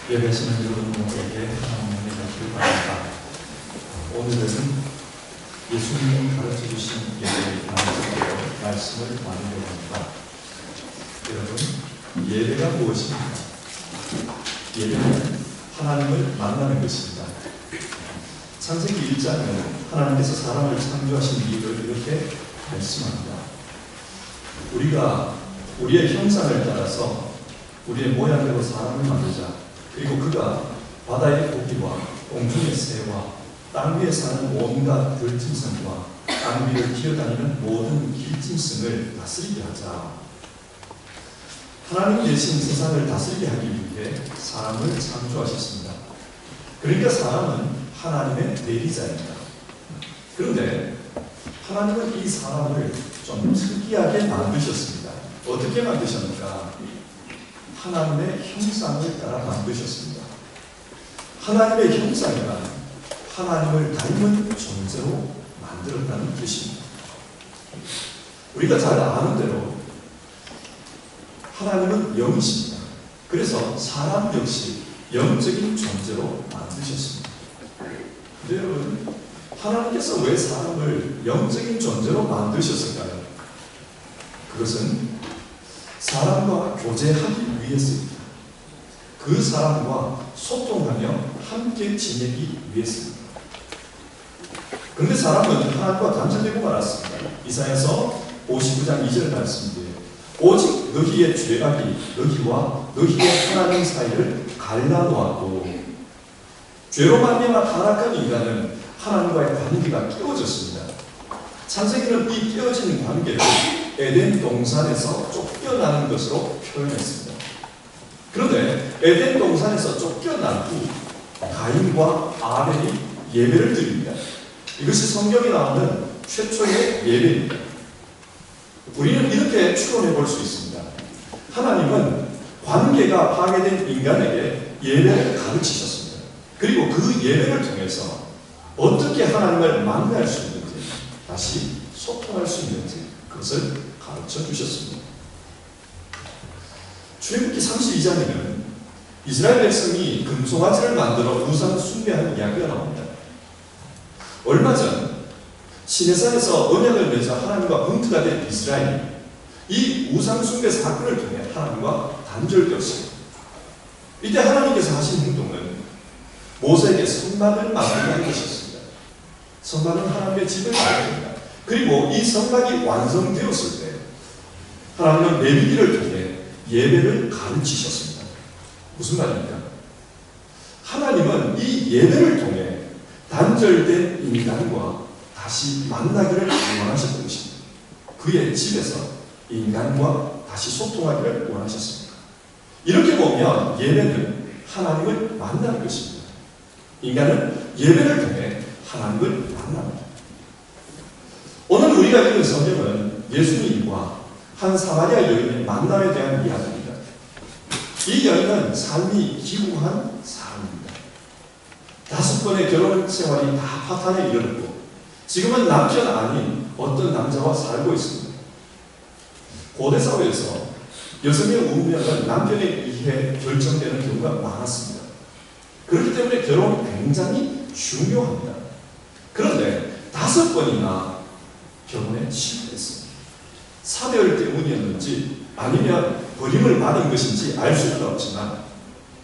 예배하시는 여러분 모두에게 하나님의 말씀을 바랍니다. 오늘은 예수님이 가르쳐주신 예배의 말씀을 나누려고 합니다. 여러분, 예배가 무엇입니까? 예배는 하나님을 만나는 것입니다. 창세기 1장은 하나님께서 사람을 창조하신 이유를 이렇게 말씀합니다. 우리가 우리의 형상을 따라서 우리의 모양대로 사람을 만들자. 그리고 그가 바다의 고기와 공중의 새와 땅 위에 사는 온갖 들짐승과 땅 위를 기어다니는 모든 길짐승을 다스리게 하자. 하나님 대신 세상을 다스리게 하기 위해 사람을 창조하셨습니다. 그러니까 사람은 하나님의 대리자입니다. 그런데 하나님은 이 사람을 좀 특이하게 만드셨습니다. 어떻게 만드셨는가? 하나님의 형상을 따라 만드셨습니다. 하나님의 형상이란 하나님을 닮은 존재로 만들었다는 뜻입니다. 우리가 잘 아는 대로 하나님은 영이십니다. 그래서 사람 역시 영적인 존재로 만드셨습니다. 근데 여러분, 하나님께서 왜 사람을 영적인 존재로 만드셨을까요? 그것은 사람과 교제하기 위해서입니다. 그 사람과 소통하며 함께 지내기 위해서입니다. 그런데 사람은 하나님과 단절되고 말았습니다. 이사야서 59장 2절 말씀인데 오직 너희의 죄악이 너희와 너희의 하나님 사이를 갈라놓았고 죄로 말미암아 타락한 인간은 하나님과의 관계가 깨어졌습니다. 창세기는 이 깨어진 관계를 에덴 동산에서 쫓겨나는 것으로 표현했습니다. 그런데 에덴 동산에서 쫓겨난 후 가인과 아벨이 예배를 드립니다. 이것이 성경에 나오는 최초의 예배입니다. 우리는 이렇게 추론해 볼 수 있습니다. 하나님은 관계가 파괴된 인간에게 예배를 가르치셨습니다. 그리고 그 예배를 통해서 어떻게 하나님을 만날 수 있는지, 다시 소통할 수 있는지 그것을 가르쳐 주셨습니다. 출애굽기 32장에는 이스라엘 백성이 금송아지를 만들어 우상 숭배하는 이야기가 나옵니다. 얼마 전 시내산에서 언약을 맺어 하나님과 분투가 된 이스라엘이 이 우상 숭배 사건을 통해 하나님과 단절되었습니다. 이때 하나님께서 하신 행동은 모세에게 성막을 만들라는 것이었습니다. 성막은 하나님의 집을 말합니다. 그리고 이 성막이 완성되었을 때 하나님은 레위기를 통해 예배를 가르치셨습니다. 무슨 말입니까? 하나님은 이 예배를 통해 단절된 인간과 다시 만나기를 원하셨던 것입니다. 그의 집에서 인간과 다시 소통하기를 원하셨습니다. 이렇게 보면 예배는 하나님을 만나는 것입니다. 인간은 예배를 통해 하나님을 만납니다. 오늘 우리가 읽은 성경은 예수님과 한 사마리아 여인의 만남에 대한 이야기입니다. 이 여인은 삶이 기구한 사람입니다. 5번의 결혼 생활이 다 파탄에 이르렀고 지금은 남편 아닌 어떤 남자와 살고 있습니다. 고대 사회에서 여성의 운명은 남편에 의해 결정되는 경우가 많았습니다. 그렇기 때문에 결혼이 굉장히 중요합니다. 그런데 5번이나 결혼에 실패했습니다. 사별 때문이었는지 아니면 버림을 받은 것인지 알 수는 없지만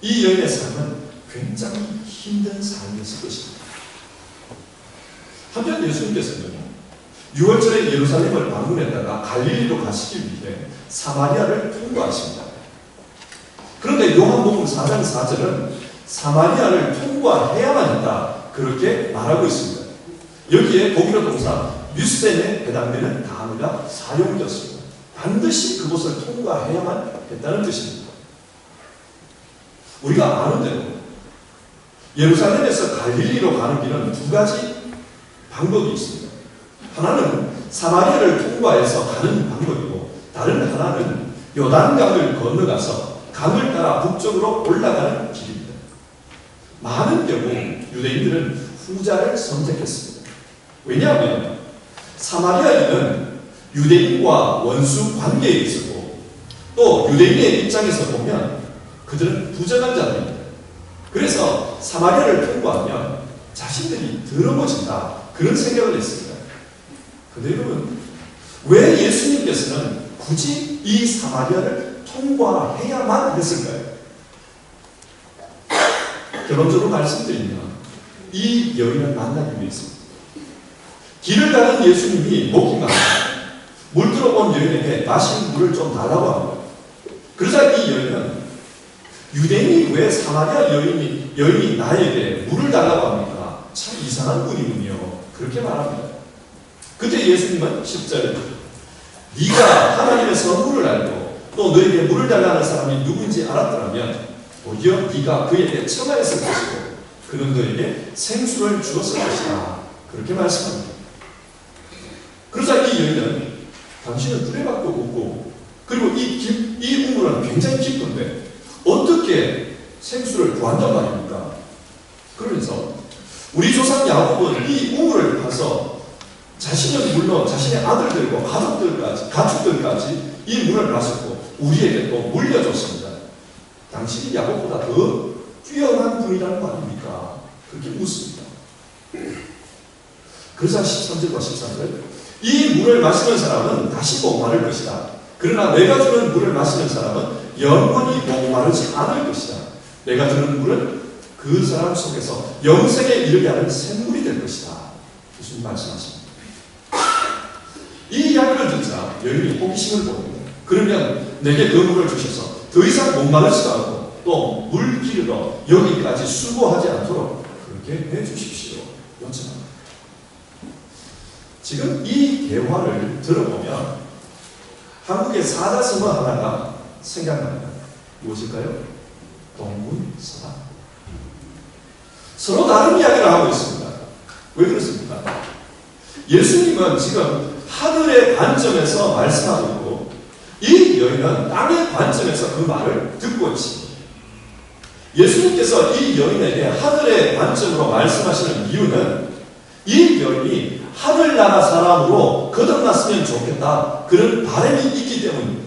이 여인의 삶은 굉장히 힘든 삶이었을 것입니다. 한편 예수님께서는 6월절에 예루살렘을 방문했다가 갈릴리로 가시기 위해 사마리아를 통과하십니다. 그런데 요한복음 4장 4절은 사마리아를 통과해야만 했다, 그렇게 말하고 있습니다. 여기에 독일어 동사 뮤센에 해당되는 단어가 사용되었습니다. 반드시 그곳을 통과해야만 했다는 뜻입니다. 우리가 아는 대로 예루살렘에서 갈릴리로 가는 길은 2가지 방법이 있습니다. 하나는 사마리아를 통과해서 가는 방법이고 다른 하나는 요단강을 건너가서 강을 따라 북쪽으로 올라가는 길입니다. 많은 경우 유대인들은 후자를 선택했습니다. 왜냐하면 사마리아인은 유대인과 원수 관계에 있었고 또 유대인의 입장에서 보면 그들은 부정한 자들입니다. 그래서 사마리아를 통과하면 자신들이 더러워진다. 그런 생각을 했습니다. 그런데 여러분, 왜 예수님께서는 굳이 이 사마리아를 통과해야만 했을까요? 결론적으로 말씀드리면 이 여인을 만나기 위해서 길을 가는 예수님이 목이 마르다 물 들어온 여인에게 마실 물을 좀 달라고 합니다. 그러자 이 여인은 유대인이 왜 사마리아 여인이 나에게 물을 달라고 합니까? 참 이상한 분이군요. 그렇게 말합니다. 그때 예수님은 10절 네가 하나님의 선물을 알고 또 너에게 물을 달라는 사람이 누군지 알았더라면 오히려 네가 그에게 청하였을 것이고 그는 너에게 생수를 주었을 것이다. 그렇게 말씀합니다. 그러자 이 여인은 당신은 두레밖에 없고 그리고 이 우물은 굉장히 깊은데 어떻게 생수를 구한단 말입니까? 그러면서 우리 조상 야곱은 이 우물을 파서 자신은 물론 자신의 아들들과 가축들까지 이 물을 마셨고 우리에게 또 물려줬습니다. 당신이 야곱보다 더 뛰어난 분이라는 거 아닙니까? 그렇게 묻습니다. 그러자 13절과 14절 이 물을 마시는 사람은 다시 목마를 것이다. 그러나 내가 주는 물을 마시는 사람은 영원히 목마르지 않을 것이다. 내가 주는 물은 그 사람 속에서 영생에 이르게 하는 샘물이 될 것이다. 예수님 말씀하십니다. 이 이야기를 듣자 여인이 호기심을 보입니다. 그러면 내게 그 물을 주셔서 더 이상 목마르지도 않고 또 물 기르러 여기까지 수고하지 않도록 그렇게 해주십시오. 요청합니다. 지금 이 대화를 들어보면 한국의 사자성어 하나가 생각납니다. 무엇일까요? 동문서답. 서로 다른 이야기를 하고 있습니다. 왜 그렇습니까? 예수님은 지금 하늘의 관점에서 말씀하고 있고 이 여인은 땅의 관점에서 그 말을 듣고 있습니다. 예수님께서 이 여인에게 하늘의 관점으로 말씀하시는 이유는 이 여인이 하늘나라 사람으로 거듭났으면 좋겠다. 그런 바람이 있기 때문입니다.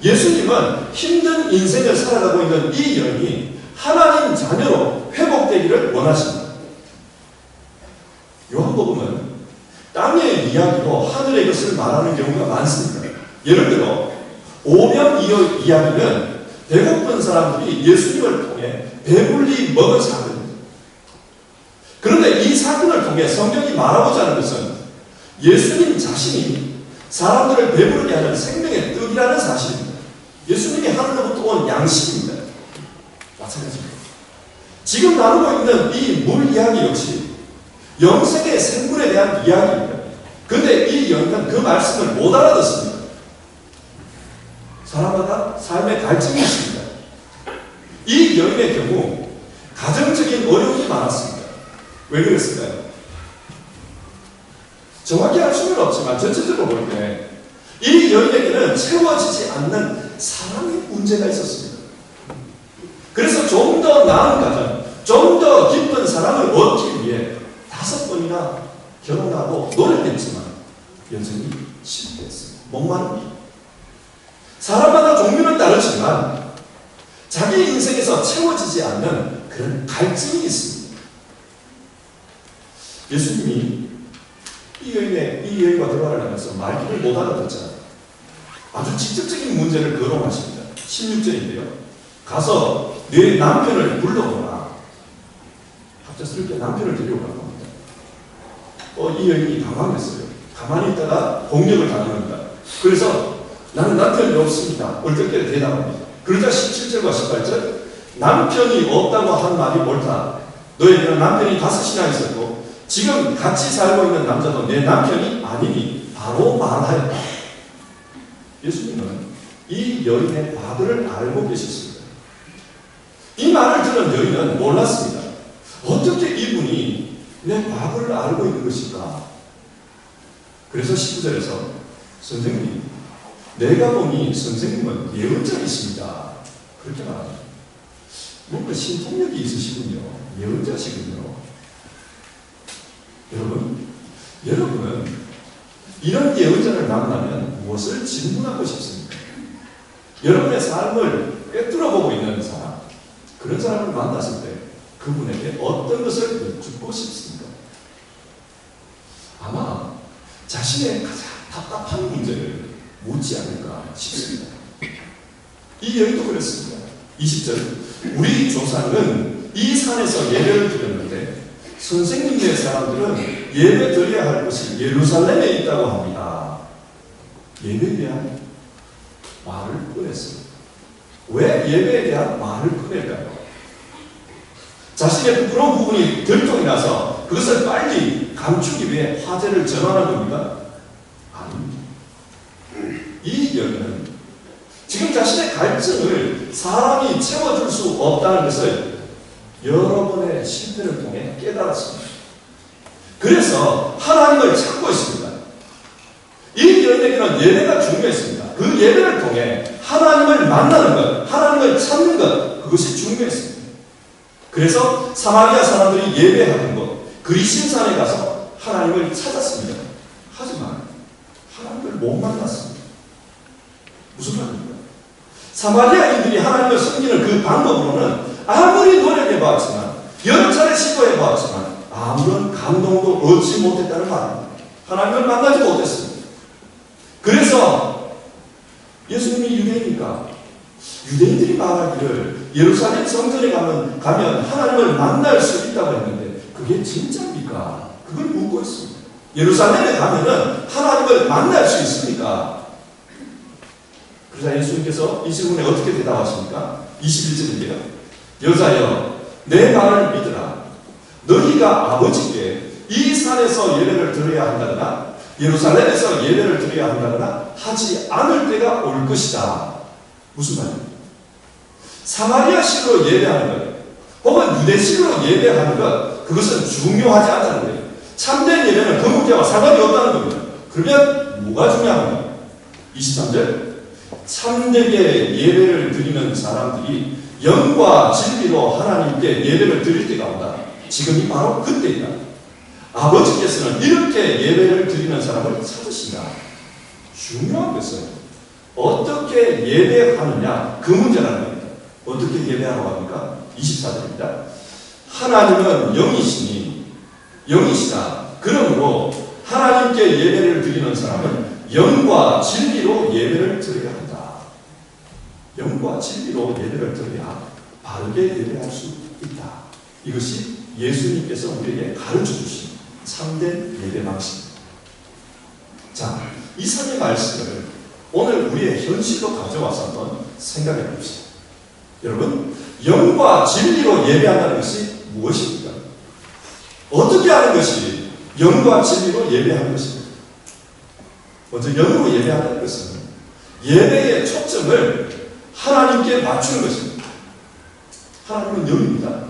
예수님은 힘든 인생을 살아가고 있는 이 여인이 하나님 자녀로 회복되기를 원하십니다. 요한복음은 땅의 이야기로 하늘의 것을 말하는 경우가 많습니다. 예를 들어 오병 이야기는 배고픈 사람들이 예수님을 통해 배불리 먹은 사건입니다. 그런데 이 사건을 통해 성경이 말하고자 하는 것은 예수님 자신이 사람들을 배부르게 하는 생명의 떡이라는 사실입니다. 예수님이 하늘로부터 온 양식입니다. 마찬가지입니다. 지금 나누고 있는 이 물 이야기 역시 영생의 생물에 대한 이야기입니다. 그런데 이 여인은 그 말씀을 못 알아듣습니다. 사람마다 삶의 갈증이 있습니다. 이 여인의 경우 가정적인 어려움이 많았습니다. 왜 그랬을까요? 정확히 알 수는 없지만 전체적으로 볼 때 이 여인에게는 채워지지 않는 사랑의 문제가 있었습니다. 그래서 좀 더 나은 가정, 좀 더 깊은 사랑을 얻기 위해 5번이나 결혼하고 노력했지만 여전히 실패했습니다. 목마릅니다. 사람마다 종류는 다르지만 자기 인생에서 채워지지 않는 그런 갈증이 있습니다. 예수님이 이 여인과 대화를 하면서 말귀를 못 알아듣잖아요. 아주 직접적인 문제를 거론하십니다. 16절인데요. 가서 내 남편을 불러오라. 갑작스럽게 남편을 데려오라고 합니다. 이 여인이 당황했어요. 가만히 있다가 공격을 당합니다. 그래서 나는 남편이 없습니다. 얼떨결에 대답합니다. 그러자 17절과 18절 남편이 없다고 한 말이 옳다. 너에게는 남편이 5이나 있었고 지금 같이 살고 있는 남자도 내 남편이 아니니 바로 말하였다. 예수님은 이 여인의 과거를 알고 계셨습니다. 이 말을 들은 여인은 놀랐습니다. 어떻게 이분이 내 과거를 알고 있는 것일까? 그래서 19절에서 선생님, 내가 보니 선생님은 예언자이십니다. 그렇게 말합니다. 뭔가 신통력이 있으시군요. 예언자시군요. 여러분은 이런 예언자를 만나면 무엇을 질문하고 싶습니까? 여러분의 삶을 꿰뚫어 보고 있는 사람, 그런 사람을 만났을 때 그분에게 어떤 것을 여쭙고 싶습니까? 아마 자신의 가장 답답한 문제를 묻지 않을까 싶습니다. 이 여인도 그랬습니다. 20절, 우리 조상은 이 산에서 예배를 드렸는데 선생님네 사람들은 예배 드려야 할 곳이 예루살렘에 있다고 합니다. 예배에 대한 말을 꺼냈습니다. 왜 예배에 대한 말을 꺼낼까요? 자신의 부끄러운 부분이 들통이 나서 그것을 빨리 감추기 위해 화제를 전환한 겁니까? 아닙니다. 이 여인은 지금 자신의 갈증을 사람이 채워줄 수 없다는 것을 여러 번의 실패를 통해 깨달았습니다. 그래서 하나님을 찾고 있습니다. 이 여인에게는 예배가 중요했습니다. 그 예배를 통해 하나님을 만나는 것, 하나님을 찾는 것, 그것이 중요했습니다. 그래서 사마리아 사람들이 예배하는 곳, 그리신산에 가서 하나님을 찾았습니다. 하지만 하나님을 못 만났습니다. 무슨 말입니까? 사마리아인들이 하나님을 섬기는 그 방법으로는 아무리 노력해봤지만, 여러 차례 시도해봤지만 아무런 감동도 얻지 못했다는 말입니다. 하나님을 만나지 못했습니다. 그래서 예수님이 유대인이니까 유대인들이 말하기를 예루살렘 성전에 가면 하나님을 만날 수 있다고 했는데 그게 진짜입니까? 그걸 묻고 있습니다. 예루살렘에 가면은 하나님을 만날 수 있습니까? 그러자 예수님께서 이 질문에 어떻게 대답하십니까? 21절입니다. 여자여, 내 말을 믿으라. 너희가 아버지께 이 산에서 예배를 드려야 한다거나 예루살렘에서 예배를 드려야 한다거나 하지 않을 때가 올 것이다. 무슨 말입니까? 사마리아식으로 예배하는 것, 혹은 유대식으로 예배하는 것, 그것은 중요하지 않다는 거예요. 참된 예배는 그 문제와 상관이 없다는 겁니다. 그러면 뭐가 중요합니까? 23절, 참되게 예배를 드리는 사람들이 영과 진리로 하나님께 예배를 드릴 때가 온다. 지금이 바로 그때이다. 아버지께서는 이렇게 예배를 드리는 사람을 찾으신다. 중요한 것은 어떻게 예배하느냐, 그 문제라는 겁니다. 어떻게 예배하라고 합니까? 24절입니다. 하나님은 영이시다. 그러므로 하나님께 예배를 드리는 사람은 영과 진리로 예배를 드려야 한다. 영과 진리로 예배를 드려야 바르게 예배할 수 있다. 이것이 예수님께서 우리에게 가르쳐 주신 참된 예배 방식입니다. 자, 이 3의 말씀을 오늘 우리의 현실로 가져와서 한번 생각해 봅시다. 여러분, 영과 진리로 예배한다는 것이 무엇입니까? 어떻게 하는 것이 영과 진리로 예배하는 것입니까? 먼저 영으로 예배한다는 것은 예배의 초점을 하나님께 맞추는 것입니다. 하나님은 영입니다.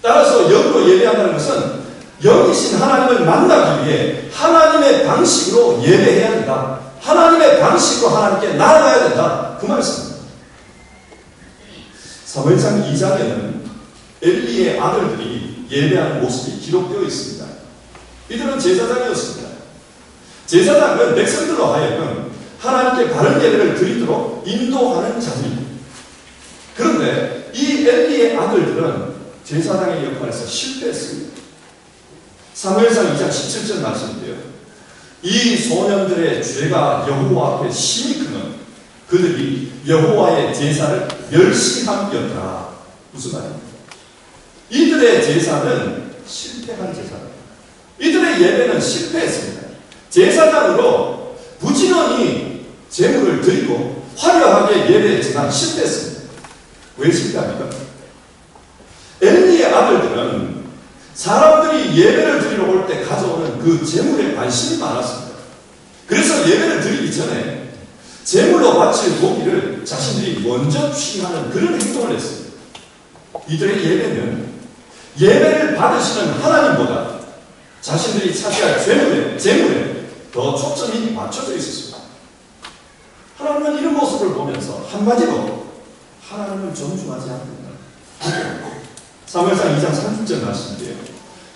따라서 영으로 예배한다는 것은 영이신 하나님을 만나기 위해 하나님의 방식으로 예배해야 된다. 하나님의 방식으로 하나님께 나아가야 된다. 그 말씀입니다. 사무엘상 2장에는 엘리의 아들들이 예배하는 모습이 기록되어 있습니다. 이들은 제사장이었습니다. 제사장은 백성들로 하여금 하나님께 바른 예배를 드리도록 인도하는 자들입니다. 그런데 이 엘리의 아들들은 제사장의 역할에서 실패했습니다. 사무엘상 2장 17절 말씀인데요. 이 소년들의 죄가 여호와 앞에 심히 크면 그들이 여호와의 제사를 멸시함이었다. 무슨 말입니까? 이들의 제사는 실패한 제사입니다. 이들의 예배는 실패했습니다. 제사장으로 부지런히 제물을 드리고 화려하게 예배했지만 실패했습니다. 왜 실패합니까? 엘리의 아들들은 사람들이 예배를 드리러 올 때 가져오는 그 제물에 관심이 많았습니다. 그래서 예배를 드리기 전에 제물로 바칠 고기를 자신들이 먼저 취하는 그런 행동을 했습니다. 이들의 예배는 예배를 받으시는 하나님보다 자신들이 차지할 제물에 더 초점이 맞춰져 있었습니다. 하나님은 이런 모습을 보면서 한마디로 하나님을 존중하지 않는다. 사무엘상 2장 30절 말씀인데요.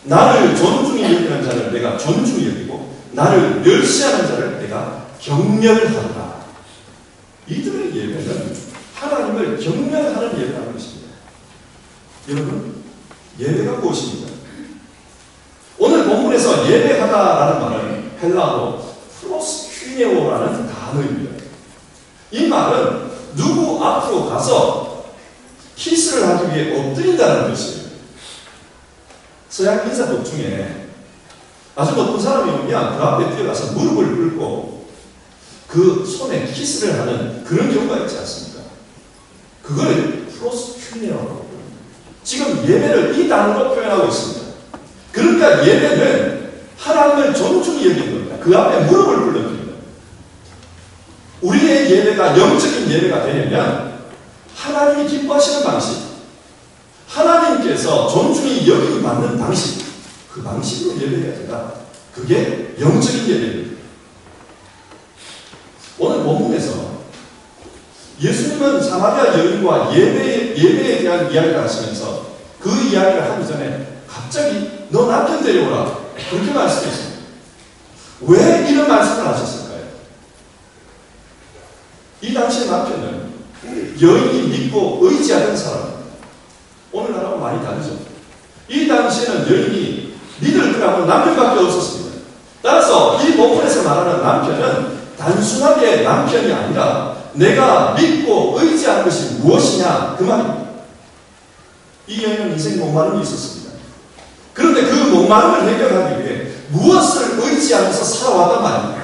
나를 존중히 여기는 자를 내가 존중히 여기고 나를 멸시하는 자를 내가 경멸하리라. 이들의 예배는 하나님을 경멸하는 예배라는 것입니다. 여러분, 예배가 무엇입니까? 오늘 본문에서 예배하다라는 말은 헬라어로 프로스퀴네오라는 단어입니다. 이 말은 누구 앞으로 가서 키스를 하기 위해 엎드린다는 뜻이에요. 서양 인사법 중에 아주 어떤 사람이 오면 그 앞에 뛰어가서 무릎을 꿇고 그 손에 키스를 하는 그런 경우가 있지 않습니까? 그걸 프로스퀴네오라고 합니다. 지금 예배를 이 단어로 표현하고 있습니다. 그러니까 예배는 하나님을 존중히 여기는 겁니다. 그 앞에 무릎을 꿇는 겁니다. 우리의 예배가 영적인 예배가 되려면 하나님이 기뻐하시는 방식, 하나님께서 존중히 여기고 받는 방식, 그 방식으로 예배해야 된다. 그게 영적인 예배입니다. 오늘 본문에서 예수님은 사마리아 여인과 예배에 대한 이야기를 하시면서 그 이야기를 하기 전에 갑자기 너 남편 데려오라 그렇게 말씀했습니다. 왜 이런 말씀을 하셨을까요? 이 당시의 남편은 여인이 믿고 의지하던 사람, 오늘날하고 많이 다르죠. 이 당시에는 여인이 믿을 거라고 남편밖에 없었습니다. 따라서 이 본문에서 말하는 남편은 단순하게 남편이 아니라 내가 믿고 의지하는 것이 무엇이냐 그 말입니다. 이 여인은 인생 목마름이 있었습니다. 그런데 그 목마름을 해결하기 위해 무엇을 의지하면서 살아왔단 말입니다.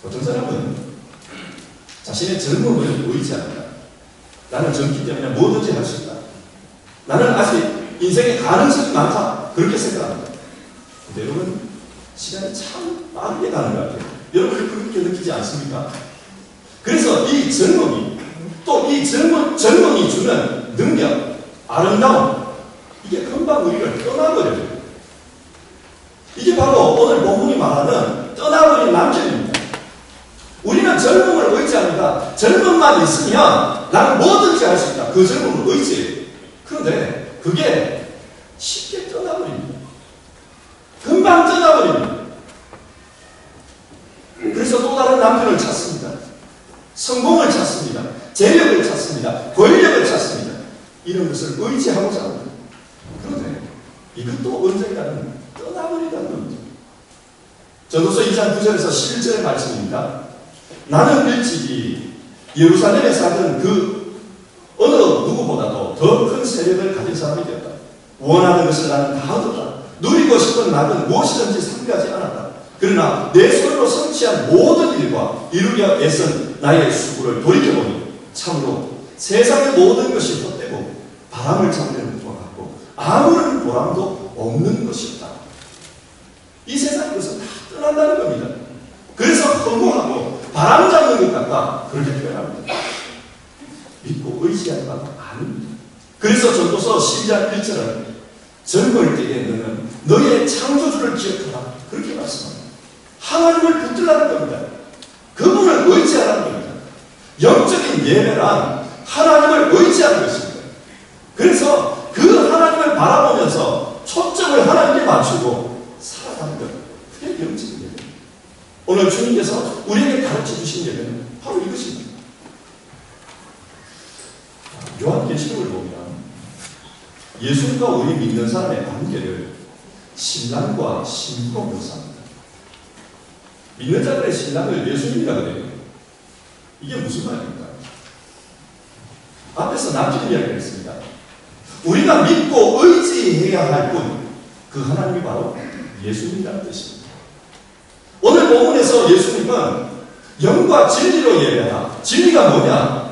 어떤 사람은 자신의 젊음을 의지합니다. 나는 젊기 때문에 뭐든지 할 수 있다. 나는 아직 인생에 가능성이 많다. 그렇게 생각합니다. 근데 여러분, 시간이 참 빠르게 가는 것 같아요. 여러분 그렇게 느끼지 않습니까? 그래서 이 젊음이 또 이 젊음이 주는 능력, 아름다움, 이게 금방 우리를 떠나버려요. 이게 바로 오늘 본문이 말하는 떠나버린 남편입니다. 우리는 젊음을 의지합니다. 젊음만 있으면 나는 뭐든지 할 수 있다. 그 젊음을 의지해요. 그런데 그게 쉽게 떠나버립니다. 금방 떠나버립니다. 그래서 또 다른 남편을 찾습니다. 성공을 찾습니다. 재력을 찾습니다. 권력을 찾습니다. 이런 것을 의지하고자 합니다. 그런데 이것도 언젠가는 떠나버린다는 겁니다. 전도서 2장 9절에서 11절의 말씀입니다. 나는 일찍이 예루살렘에 살던 그 어느 누구보다도 더 큰 세력을 가진 사람이 되었다. 원하는 것을 나는 다 얻었다. 누리고 싶은 낙은 무엇이든지 삼가지 않았다. 그러나 내 손으로 성취한 모든 일과 이루려 애쓴 나의 수고를 돌이켜보니 참으로 세상의 모든 것이 헛되고 바람을 잡는 것과 같고 아무런 보람도 없는 것이었다. 이 세상의 것은 다 떠난다는 겁니다. 그래서 허무하고 바람 잡는 것 같다. 그렇게 표현합니다. 믿고 의지하는 바가 아닙니다. 그래서 전도서 12장 1절은 젊을 때에 너는 너의 창조주를 기억하라. 그렇게 말씀합니다. 하나님을 붙들라는 겁니다. 그분을 의지하라는 겁니다. 영적인 예배란 하나님을 의지하는 것입니다. 그래서 그 하나님을 바라보면서 초점을 하나님께 맞추고 살아가는 것. 그게 영적인 예배입니다. 오늘 주님께서 우리에게 가르쳐 주신 예배는 바로 이것입니다. 요한계시록을 보면 예수님과 우리 믿는 사람의 관계를 신랑과 신부로 묘사합니다. 믿는 자들의 신랑을 예수님이라 그래요. 이게 무슨 말입니까? 앞에서 남편 이야기를 했습니다. 우리가 믿고 의지해야 할 분, 그 하나님이 바로 예수님이라는 뜻입니다. 오늘 본문에서 예수님은 영과 진리로 예배하라. 진리가 뭐냐?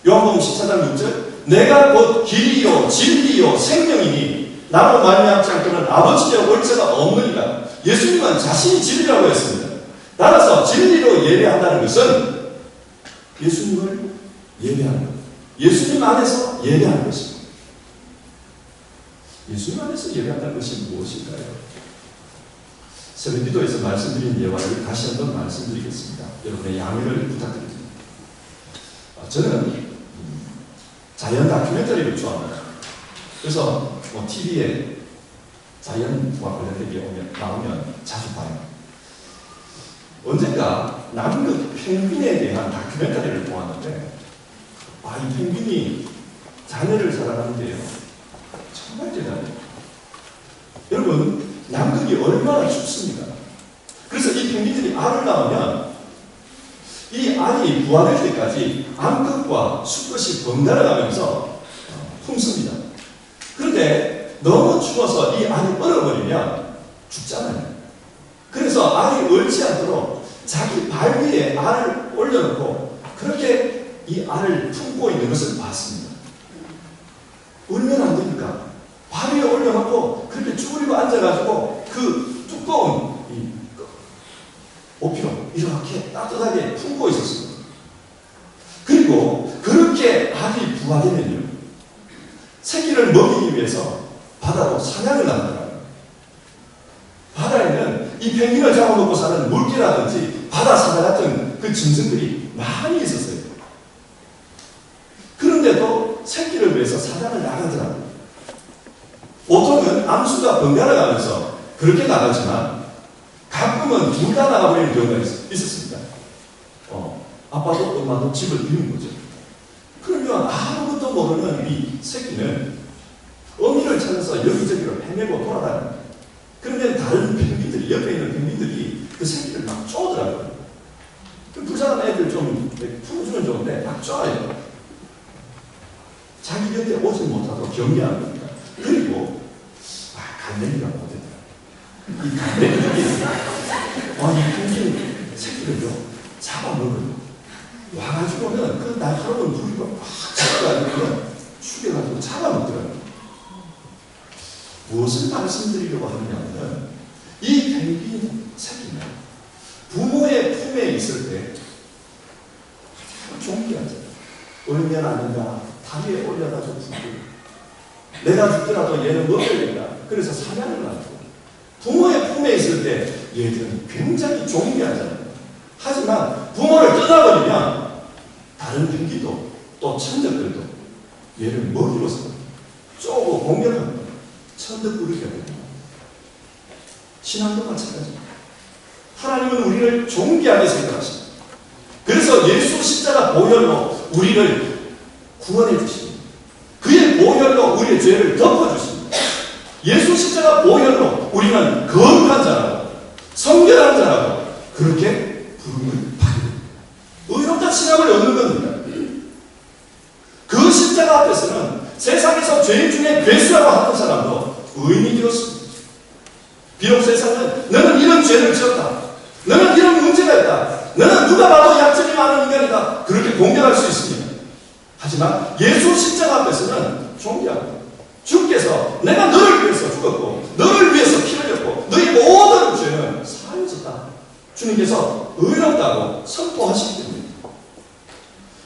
요한복음 14장 6절 내가 곧 길이요 진리요 생명이니 나로 말미암지 않고는 아버지께 올 자가 없느니라. 예수님은 자신이 진리라고 했습니다. 따라서 진리로 예배한다는 것은 예수님을 예배하는 것, 예수님 안에서 예배하는 것입니다. 예수님 안에서 예배한다는 것이 무엇일까요? 새벽 기도에서 말씀드린 예화를 다시 한번 말씀드리겠습니다. 여러분의 양해를 부탁드립니다. 저는 자연 다큐멘터리를 좋아합니다. 그래서 TV에 자연과 관련된 게 나오면 자주 봐요. 언젠가 남극 펭귄에 대한 다큐멘터리를 보았는데 이 펭귄이 자녀를 사랑하는데요. 정말 대단해요. 여러분, 남극이 얼마나 춥습니까? 그래서 이 펭귄들이 알을 낳으면 이 알이 부화될 때까지 암컷과 수컷이 번갈아 가면서 품습니다. 그런데 너무 추워서 이 알이 얼어버리면 죽잖아요. 그래서 알이 얼지 않도록 자기 발 위에 알을 올려놓고 그렇게 이 알을 품고 있는 것을 봤습니다. 울면 안 되니까 발 위에 올려놓고 그렇게 쭈그리고 앉아가지고 그 두꺼운 이 오피로 이렇게 따뜻하게 품고 있었습니다. 그리고 그렇게 알이 부화되면요, 새끼를 먹이기 위해서 바다로 사냥을 나가더라고요. 바다에는 이 펭귄을 잡아먹고 사는 물개라든지 바다 사자 같은 그 짐승들이 많이 있었어요. 그런데도 새끼를 위해서 사냥을 나가더라고요. 보통은 암수가 번갈아 가면서 그렇게 나가지만 가끔은 둘 다 나가버리는 경우가 있었습니다. 아빠도 엄마도 집을 비운 거죠. 그러면 아무것도 모르는 이 새끼는 어미를 찾아서 여기저기로 헤매고 돌아다닙니다. 그러면 다른 펭귄들이, 옆에 있는 펭귄들이 그 새끼를 막 쪼더라고요. 불쌍한 애들 좀 풀어주면 좋은데 막 쪼아요. 자기 곁에 오지 못하도록 경계하는 겁니다. 그리고 간내기가 못했다. 이 간내기들이 이 펭귄 새끼를요 잡아먹어요. 와가지고는 그 날카로운 부리가 확 잡아가지고 죽여가지고 잡아먹더라고요. 무엇을 말씀드리려고 하느냐면 이 펭귄 새끼는 부모의 품에 있을 때 존귀하죠. 울면 안 된다. 다리에 올려가지고 죽고 내가 죽더라도 얘는 먹어야 된다. 그래서 사냥을 하고 부모의 품에 있을 때 얘들은 굉장히 존귀하잖아요. 하지만 부모를 떠나버리면 다른 펭귄도 또 천적들도 얘를 먹이로서 쪼고 공격합니다. 천덕꾸르기가 됩니다. 신앙도 마찬가지입니다. 하나님은 우리를 존귀하게 생각하십니다. 그래서 예수 십자가 보혈로 우리를 구원해 주십니다. 그의 보혈로 우리의 죄를 덮어주십니다. 예수 십자가 보혈로 우리는 거룩한 자라고 성결한 자라고 그렇게 부름을 받습니다. 의롭다 칭함을 얻는 겁니다. 그 십자가 앞에서는 세상에서 죄인 중에 괴수라고 하는 사람도 의인이 되었습니다. 비록 세상은 너는 이런 죄를 지었다. 너는 이런 문제가 있다. 너는 누가 봐도 약점이 많은 인간이다. 그렇게 공격할 수 있습니다. 하지만 예수 십자가 앞에서는 존귀합니다. 주께서 내가 너를 위해서 죽었고 너를 위해서 피 흘렸고 너의 모든 죄는 사해졌다. 주님께서 의롭다고 선포하시기 때문에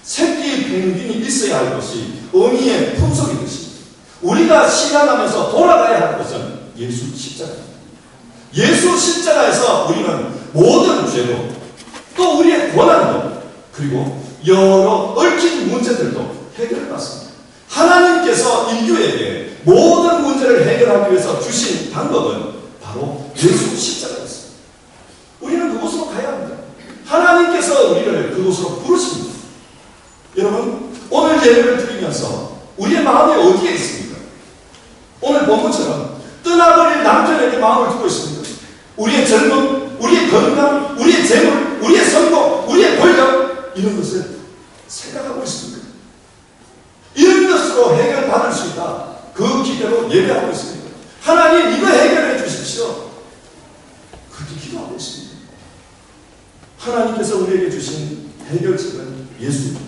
새끼 펭귄이 있어야 할 것이 어미의 품속이듯이 우리가 신앙하면서 돌아가야 할 것은 예수 십자가입니다. 예수 십자가에서 우리는 모든 죄도 또 우리의 고난도 그리고 여러 얽힌 문제들도 해결받습니다. 하나님께서 인류에게 모든 문제를 해결하기 위해서 주신 방법은 바로 예수 십자가였습니다. 우리는 그곳으로 가야 합니다. 하나님께서 우리를 그곳으로 부르십니다. 여러분, 오늘 예배를 드리면서 우리의 마음이 어디에 있습니까? 오늘 본문처럼 떠나버릴 남편에게 마음을 두고 있습니다. 우리의 젊음, 우리의 건강, 우리의 재물, 우리의 성공, 우리의 권력 이런 것을 생각하고 있습니다. 이런 것으로 해결받을 수 있다. 그 기대로 예배하고 있습니다. 하나님 이거 해결해 주십시오. 그렇게 기도하고 있습니다. 하나님께서 우리에게 주신 해결책은 예수입니다.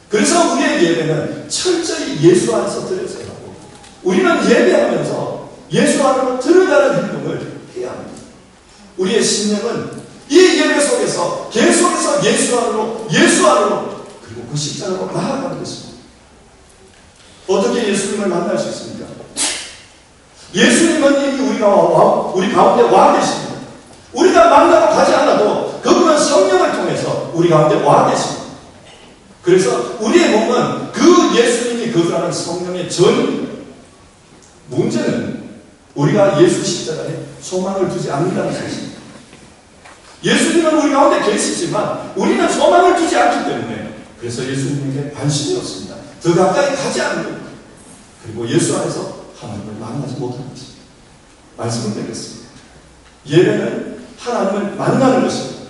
그래서 우리의 예배는 철저히 예수 안에서 드려져야 하고 우리는 예배하면서 예수 안으로 들어가는 행동을 해야 합니다. 우리의 신념은 이 예배 속에서 계속해서 예수 안으로 그리고 그 십자가로 나아가는 것입니다. 어떻게 예수님을 만날 수 있습니까? 예수님은 이미 우리 가운데 와 계십니다. 우리가 만나러 가지 않아도 그분은 성령을 통해서 우리 가운데 와 계십니다. 그래서 우리의 몸은 그 예수님이 거주하는 성령의 전입니다. 문제는 우리가 예수 십자가에 소망을 두지 않는다는 사실입니다. 예수님은 우리 가운데 계시지만 우리는 소망을 두지 않기 때문에 그래서 예수님에게 관심이 없습니다. 더 가까이 가지 않는 겁니다. 그리고 예수 안에서 하나님을 만나지 못하는 것입니다. 말씀을 드리겠습니다. 예배는 하나님을 만나는 것입니다.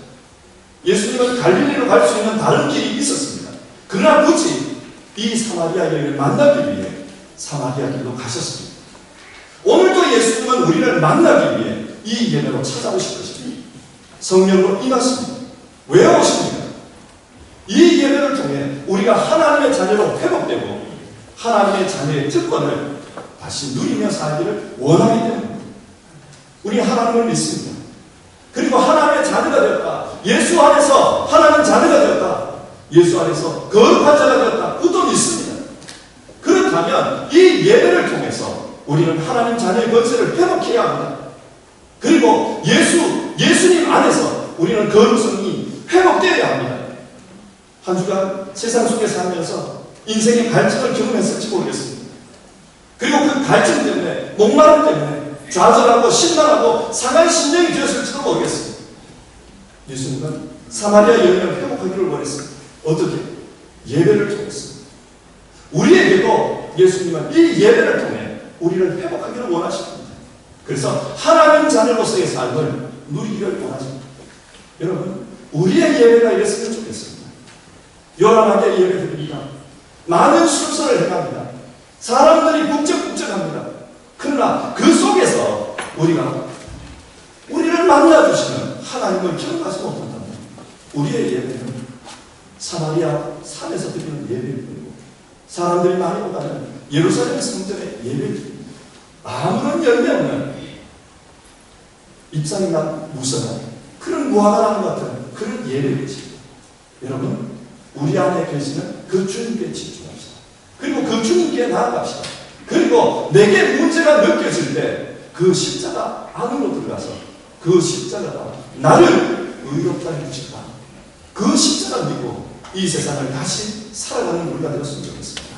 예수님은 갈릴리로 갈 수 있는 다른 길이 있었습니다. 그러나 굳이 이 사마리아 여인을 만나기 위해 사마리아 길로 가셨습니다. 오늘도 예수님은 우리를 만나기 위해 이 예배로 찾아오실 것입니다. 성령으로 임하십니다. 왜 오십니까? 이 예배를 통해 우리가 하나님의 자녀로 회복되고 하나님의 자녀의 특권을 다시 누리며 살기를 원하기 때문입니다. 우리 하나님을 믿습니다. 그리고 하나님의 자녀가 되었다. 예수 안에서 하나님 자녀가 되었다. 예수 안에서 거룩한 자가 되었다. 그것도 믿습니다. 그렇다면 이 예배를 통해서 우리는 하나님 자녀의 권세를 회복해야 합니다. 그리고 예수님 안에서 우리는 거룩성이 회복되어야 합니다. 한 주간 세상 속에 살면서 인생의 갈증을 경험했을지 모르겠습니다. 그리고 그 갈증 때문에, 목마름 때문에 좌절하고 신망하고 상한 심령이 되었을지도 모르겠습니다. 예수님은 사마리아 여인을 회복하기를 원했습니다. 어떻게? 예배를 통해서. 우리에게도 예수님은 이 예배를 통해 우리를 회복하기를 원하십니다. 그래서 하나님 자녀로서의 삶을 누리기를 원하십니다. 여러분, 우리의 예배가 이랬으면 좋겠습니다. 요란하게 예배드립니다. 많은 순서를 행합니다. 사람들이 북적북적합니다. 그러나 그 속에서 우리를 만나주시는 하나님을 경험하지 못한다면 우리의 예배는 사마리아 산에서 드리는 예배일 뿐이고 사람들이 많이 오다는 예루살렘 성전의 예배일 뿐입니다. 아무런 열매 없는 입상이 난 무성한 그런 무화과 나무 같은 그런 예배이지. 여러분, 우리 안에 계시는 그 주님께 집중합시다. 그리고 그 주님께 나아갑시다. 그리고 내게 문제가 느껴질 때 그 십자가 안으로 들어가서 그 십자가가 나를 의롭다 해주신다. 그 십자가 믿고 이 세상을 다시 살아가는 우리가 되었으면 좋겠습니다.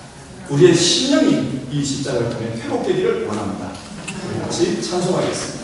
우리의 심령이 이 십자가를 통해 회복되기를 원합니다. 우리 같이 찬송하겠습니다.